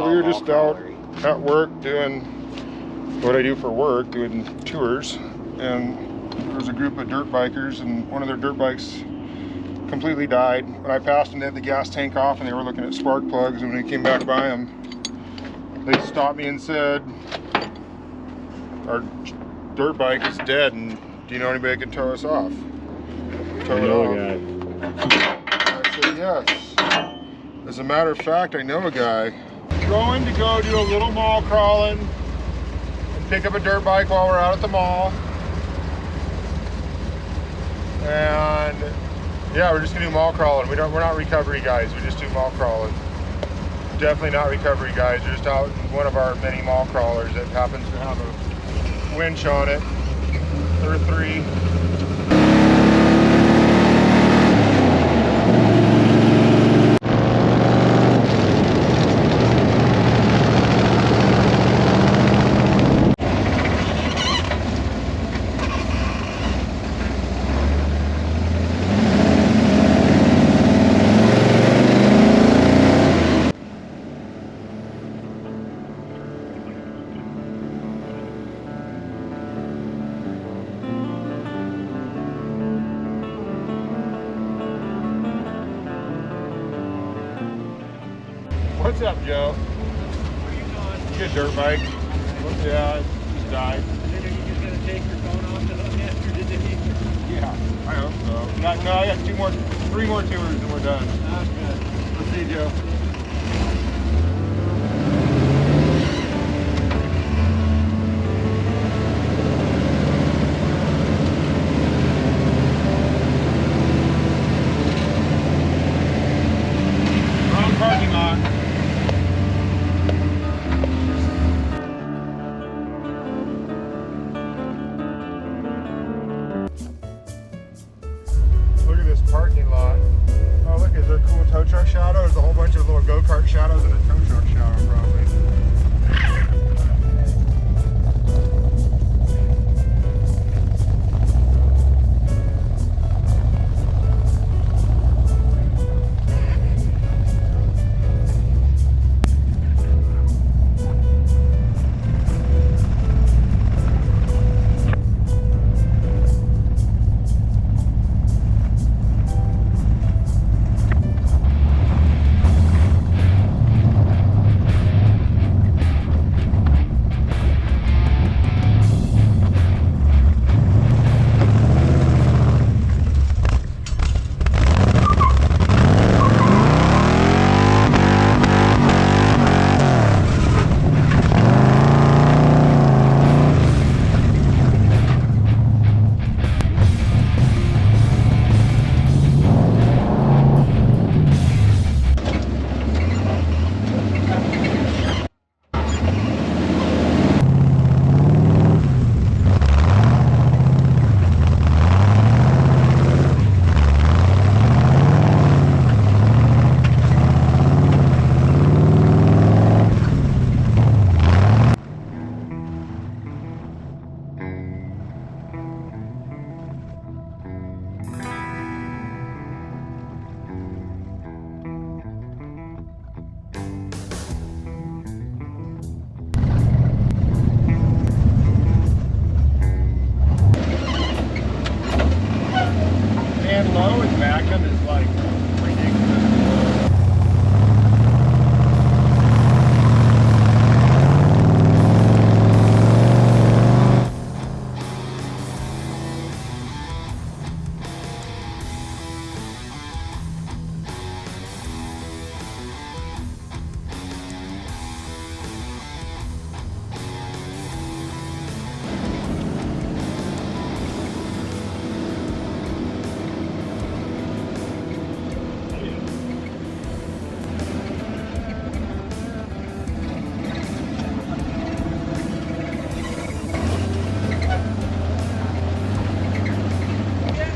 we were just out at work doing what I do for work, doing tours, and there was a group of dirt bikers, and one of their dirt bikes completely died. When I passed them, they had the gas tank off, and they were looking at spark plugs, and when we came back by them, they stopped me and said, our dirt bike is dead, and do you know anybody that can tow us off? Tow it off. I said, yes. As a matter of fact, I know a guy. Going to go do a little mall crawling and pick up a dirt bike while we're out at the mall. And yeah, we're just gonna do mall crawling. We're not recovery guys, we just do mall crawling. Definitely not recovery guys, we're just out in one of our many mall crawlers that happens to have a winch on it. There are 3. What's up, Joe? Where are you going? You get a dirt bike? Yeah, it just died. Are you just going to take your phone off the hook after today? Yeah, I hope so. No, I got 3 more tours and we're done. That's good. We'll see you, Joe. Wrong parking lot. Look at this parking lot. Oh, look, is there a cool tow truck shadow? There's a whole bunch of little go-kart shadows and a tow truck shadow, probably. Low and vacuum is like ridiculous.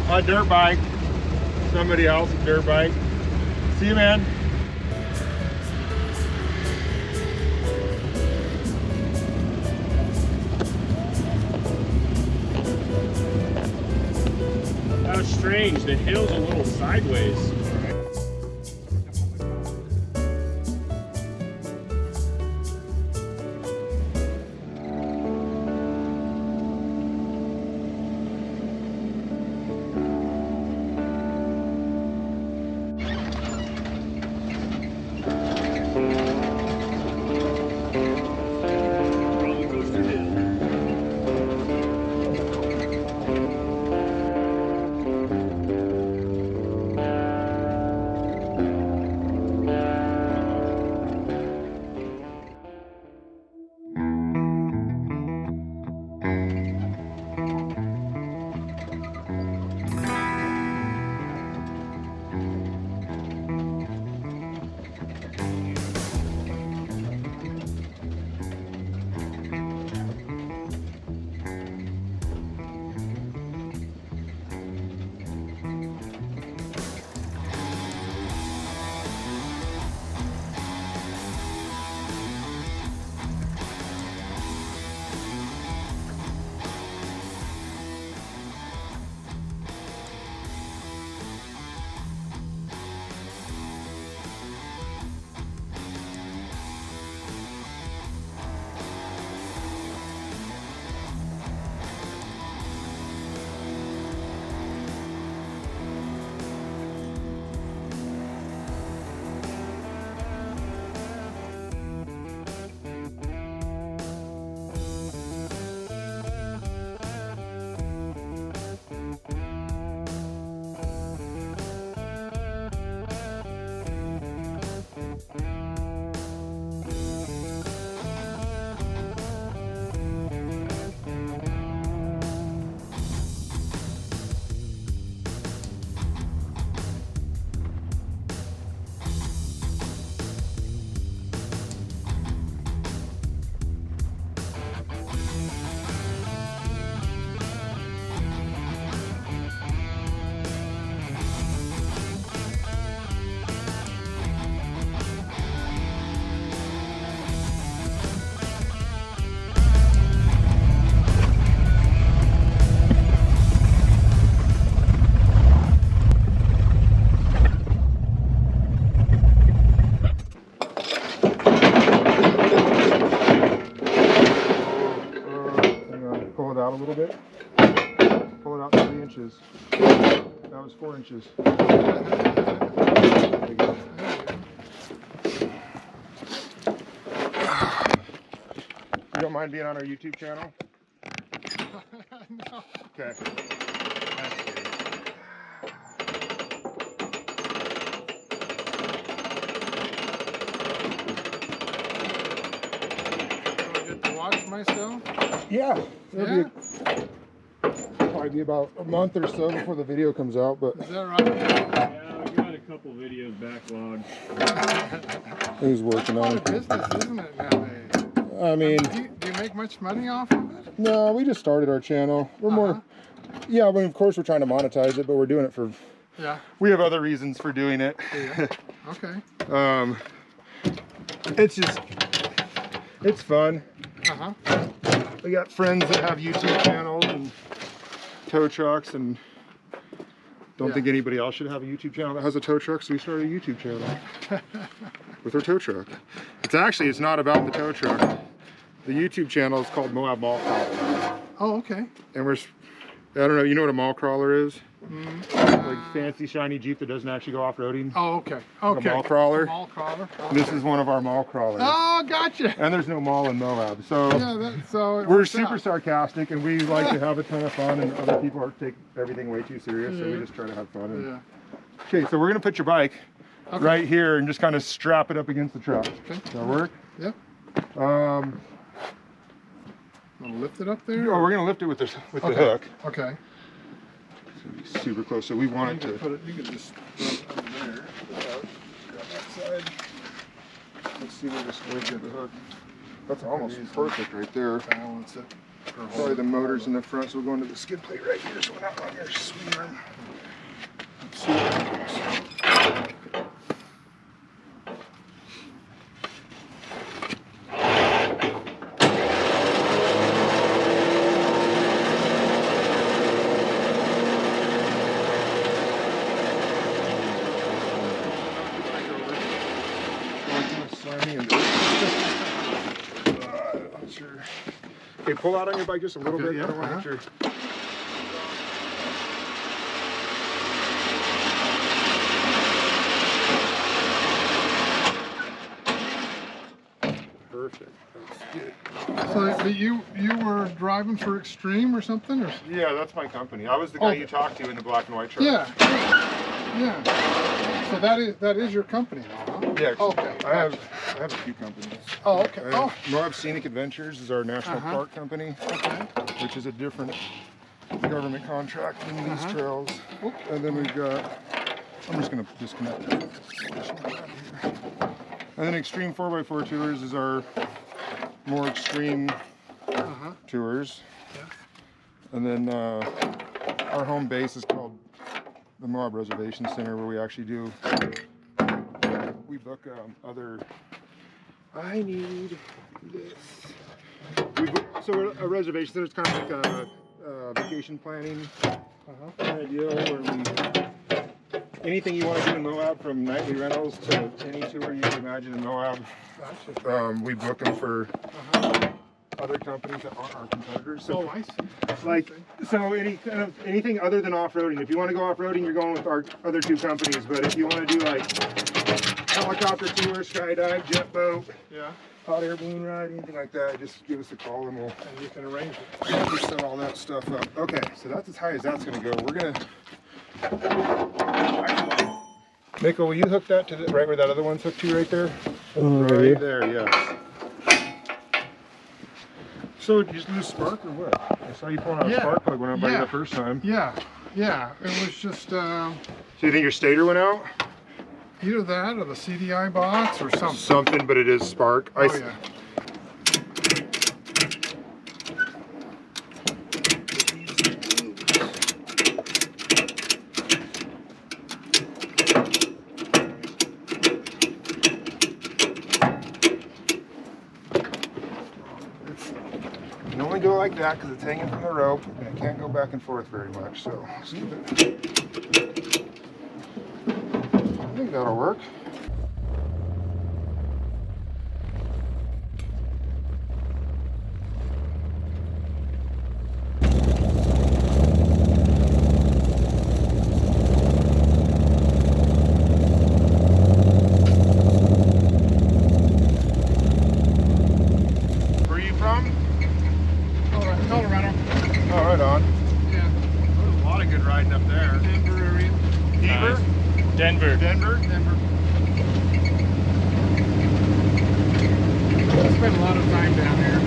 A dirt bike. Somebody else's dirt bike. See you, man. How strange, the hill's a little sideways. a little bit. Pull it out 3 inches. That was 4 inches. There you go. You don't mind being on our YouTube channel? No. Okay. Do I get to watch myself? Yeah. Yeah? Probably be about a month or so before the video comes out, but Is that right? Yeah, we got a couple videos backlogged. he's working That's on part of it. business, isn't it, nowadays? I mean, Do you make much money off of it? no, we just started our channel. We're more, yeah, I mean, of course we're trying to monetize it, but we're doing it for, Yeah. we have other reasons for doing it. Yeah. Okay. It's just, it's fun. Uh-huh. We got friends that have YouTube channels and tow trucks, and don't think anybody else should have a YouTube channel that has a tow truck, so we started a YouTube channel with our tow truck. It's not about the tow truck. The YouTube channel is called Moab Mall Crawler. Oh, okay. And I don't know, you know what a mall crawler is? Mm-hmm. Like fancy shiny Jeep that doesn't actually go off-roading. Oh, okay. A Okay. mall crawler. Mall crawler. Okay. This is one of our mall crawlers. Oh, gotcha. And there's no mall in Moab. So Yeah, so it we're works super out. sarcastic, and we like to have a ton of fun, and other people take everything way too serious, so we Yeah. just try to have fun. And, Yeah. okay, so we're gonna put your bike Okay. right here and just kind of strap it up against the truck. Okay. Does that work? Yep. Um, Want to lift it up there? oh, we're gonna lift it with the Okay. hook. Okay. It's gonna be super close, so we want it to. Put it. You can just throw it under there. Grab that side. Let's see where this wedge of the hook. That's almost perfect right there. Balance it. Probably the motor's in the front, so we'll go into the skid plate right here, so we're not on your swing arm. Let's see what happens. Sure. Okay, pull out on your bike just a little Okay, bit. yeah, I don't want to hit your. Perfect. That's good. So you were driving for Extreme or something, or? Yeah, that's my company. I was the guy you talked to in the black and white truck. Yeah. Yeah. So that is your company now, huh? Yeah. Okay. I have a few companies. Oh, okay. Oh. Moab Scenic Adventures is our national park company, Okay. which is a different government contract than these trails. Oop. And then we've got, I'm just going to disconnect it. And then Extreme 4x4 Tours is our more extreme tours. Yeah. And then our home base is called the Moab Reservation Center, where we actually do, we book other, I need this. So a reservation center is kind of like a vacation planning kind of deal, where anything you want to do in Moab, from nightly rentals to any tour you can imagine in Moab, we book them for other companies that aren't our competitors. So, Oh, I see. like, so anything other than off-roading. If you want to go off-roading, you're going with our other two companies. But if you want to do like helicopter tour, skydive, jet boat, Yeah. hot air balloon ride, anything like that, just give us a call and we'll And you can arrange it. set all that stuff up. Okay, so that's as high as that's gonna go. We're gonna. Miko, will you hook that to right where that other one's hooked to right there? Right there, yes. So did you just lose spark or what? I saw you pulling out a spark plug when I by you the first time. Yeah. Yeah. It was just So you think your stator went out? either that or the CDI box or something. Something, but it is spark. Oh, yeah. You can only go like that because it's hanging from the rope, and it can't go back and forth very much. So let's keep it. I think that'll work. Colorado. Oh, right on. Yeah. There's a lot of good riding up there. Denver area. Beaver? Denver. Denver? Denver. I spent a lot of time down here.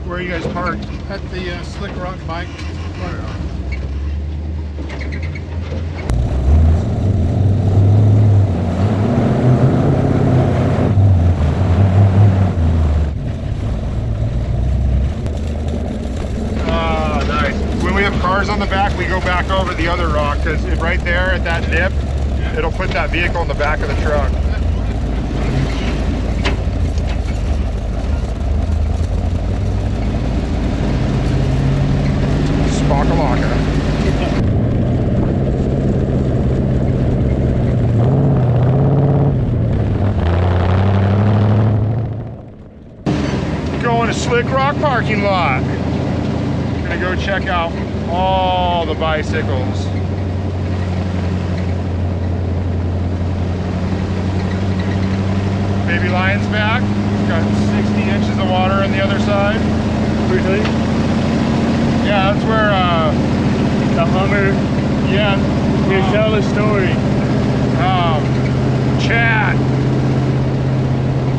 Where are you guys parked? At the Slick Rock Bike. Ah, nice. When we have cars on the back, we go back over the other rock because right there at that dip, it'll put that vehicle in the back of the truck. Spakalaka. Going to Slick Rock parking lot. Gonna go check out all the bicycles. Baby Lion's back. Got 60 inches of water on the other side. Really? Yeah, that's where The Hummer. yeah. Here, tell the story.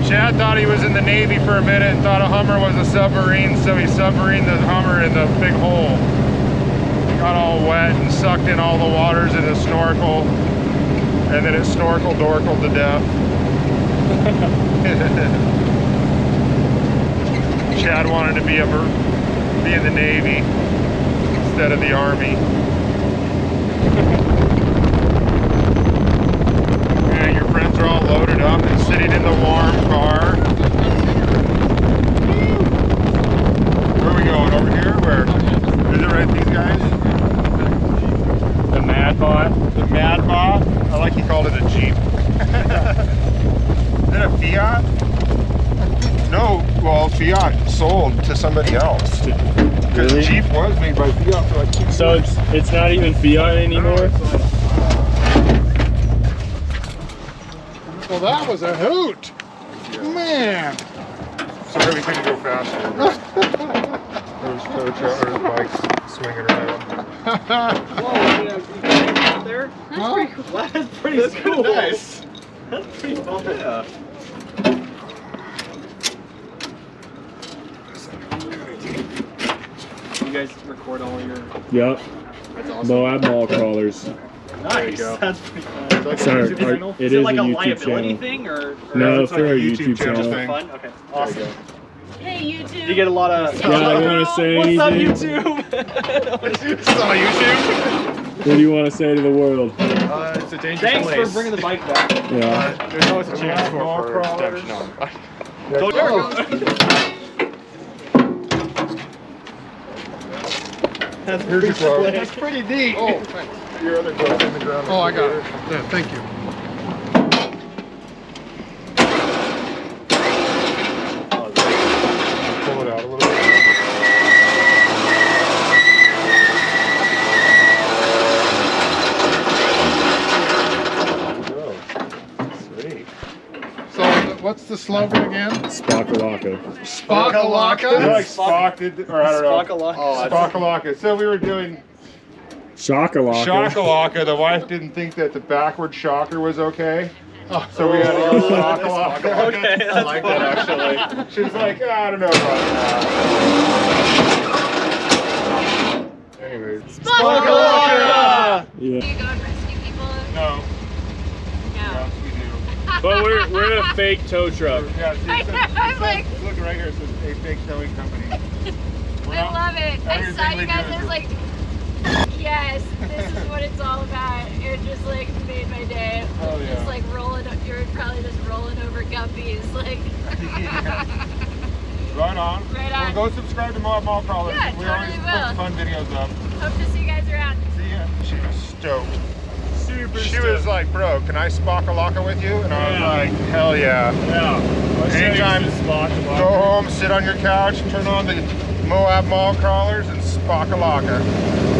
Chad thought he was in the Navy for a minute and thought a Hummer was a submarine, so he submarined the Hummer in the big hole. Got all wet and sucked in all the waters in his snorkel, and then it dorkled to death. Chad wanted to be in the Navy instead of the Army. And your friends are all loaded up and sitting in the warm car. Where are we going? Over here? Where? Is it right, these guys? The Mad Bot. The Mad Bot? I like he called it a Jeep. Is it a Fiat? No, well, Fiat sold to somebody else. Because Really? Jeep was made by Fiat for like 2 years. So it's not even Fiat anymore? Well, that was a hoot. Man. Sorry we couldn't go faster. There's tow truck or bikes swinging around. Whoa, yeah, you can out there? Huh? That's pretty cool. Nice. That's pretty fun. Yeah. You guys record all your... Yep. That's awesome. Moab mall crawlers. Nice. go. That's pretty fun. Sorry, YouTube channel? it Is is it like a a YouTube liability channel. thing or No, it's it's for like our a YouTube channel. thing. fun? Okay. There you Awesome. go. Hey, YouTube. Did you get a lot of... Yeah, I want to say What's up, anything. YouTube? It's on YouTube? What do you want to say to the world? It's a dangerous Thanks place. for bringing the bike back. Yeah. There's always a chance for redemption on it. That's Here's your quote. That's pretty neat. Oh, thanks. Your other quote in the ground. Oh, I got it. Yeah, thank you. Pull it out a little bit. Sweet. So, what's the slogan again? Spakalaka. I Spakalaka? like Spock, or I don't know. Spakalaka. Spakalaka. So we were doing Shakalaka. Shakalaka. The wife didn't think that the backward shocker was okay. So we had to go Spakalaka. Okay, that's I like that actually. She was like, I don't know about that. Anyways. Spakalaka! Do Yeah. you go and rescue people? No. No. Yes, we do. But we're in a fake tow truck. Yeah, see, I know, I'm like- look right here. It says a fake towing company. We're I not- love it. I everything saw we you guys. do I is was like, yes, this is what it's all about. It just like made my day. Oh, yeah. Just like rolling up. You're probably just rolling over guppies. Like. Right on. Right on. Well, go subscribe to Moab Mall Crawlers. Yeah, we totally always will. put fun videos up. Hope to see you guys around. See ya. She was stoked. She was like, bro, can I Spakalaka with you? And I was like, hell yeah. Yeah. Anytime, go home, sit on your couch, turn on the Moab Mall Crawlers, and Pakalaka.